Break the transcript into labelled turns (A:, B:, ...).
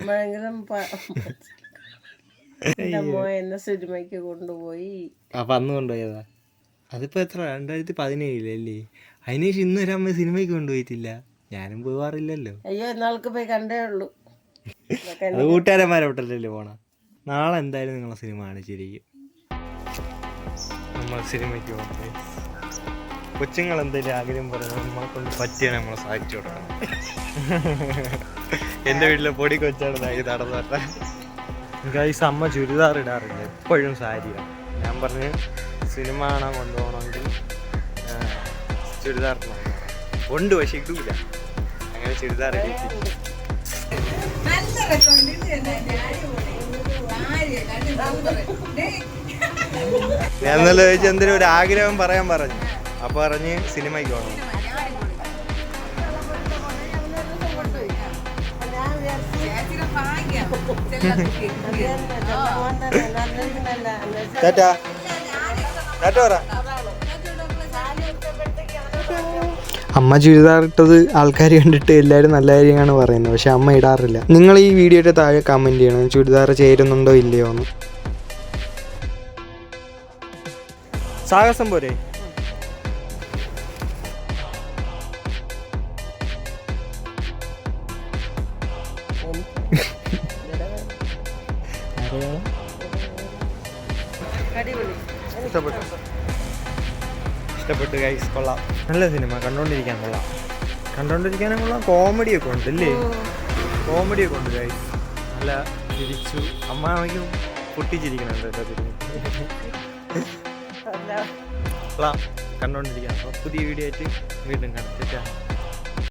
A: ഭയങ്കരം എന്നെ സിനിമയ്ക്ക് കൊണ്ടുപോയി.
B: അപ്പൊ അന്ന് കൊണ്ടുപോയതാ. അതിപ്പോ എത്ര 2017 അതിനുശേഷം ഇന്നൊരു അമ്മ സിനിമയ്ക്ക് കൊണ്ടുപോയിട്ടില്ല. ഞാനും പോവാറില്ലല്ലോ.
A: അയ്യോ എന്നാൾക്ക് പോയി കണ്ടേ ഉള്ളൂ.
B: അത് കൂട്ടുകാരന്മാരോട്ടല്ലേ പോണ. നാളെ എന്തായാലും നിങ്ങളെ സിനിമ കാണിച്ചിരിക്കും. നമ്മൾ സിനിമയ്ക്ക് പോകട്ടെ. കൊച്ചുങ്ങൾ എന്തെങ്കിലും ആഗ്രഹം പറയുന്നത് നമ്മളെ കൊണ്ട് പറ്റിയാണ് നമ്മളെ സാധിച്ചു കൊടുക്കണം. എൻ്റെ വീട്ടിലെ പൊടി കൊച്ചാണ് നടന്നു പറഞ്ഞാൽ ഗൈസ് അമ്മ ചുരിദാർ ഇടാറില്ല, എപ്പോഴും സാരിയാണ്. ഞാൻ പറഞ്ഞ് സിനിമ കാണാൻ കൊണ്ടുപോകണമെങ്കിൽ ചുരിദാർ ഉണ്ട്, പക്ഷെ ഇടൂല. അങ്ങനെ ചുരിദാർ ഇട്ടിട്ട് ഞാൻ ഇന്നലെ ചോദിച്ചു എന്തെങ്കിലും ഒരു ആഗ്രഹം പറയാൻ പറഞ്ഞു. അപ്പൊ പറഞ്ഞ് സിനിമയ്ക്ക് പോകണം. അമ്മ ചുരിദാർ ഇട്ടത് ആൾക്കാർ കണ്ടിട്ട് എല്ലാവരും നല്ല കാര്യമാണ് പറയുന്നത്, പക്ഷെ അമ്മ ഇടാറില്ല. നിങ്ങൾ ഈ വീഡിയോയുടെ താഴെ കമൻറ്റ് ചെയ്യണം ചുരിദാർ ചേരുന്നുണ്ടോ ഇല്ലയോ എന്ന്. സാഹസം പോരെ. ഇഷ്ടപ്പെട്ടു ഗൈസ്, കൊള്ളാം. നല്ല സിനിമ, കണ്ടോണ്ടിരിക്കാൻ കൊള്ളാം. കണ്ടോണ്ടിരിക്കാനും കൊള്ളാം. കോമഡിയൊക്കെ ഉണ്ട് അല്ലേ? കോമഡിയൊക്കെ ഉണ്ട് ഗൈസ്. നല്ല ചിരിച്ചു. അമ്മയ്ക്കും പൊട്ടിച്ചിരിക്കണുണ്ട് എൻ്റെ സിനിമ. കൊള്ളാം, കണ്ടോണ്ടിരിക്കാം. അപ്പോൾ പുതിയ വീഡിയോ ആയിട്ട് വീണ്ടും കാണാം.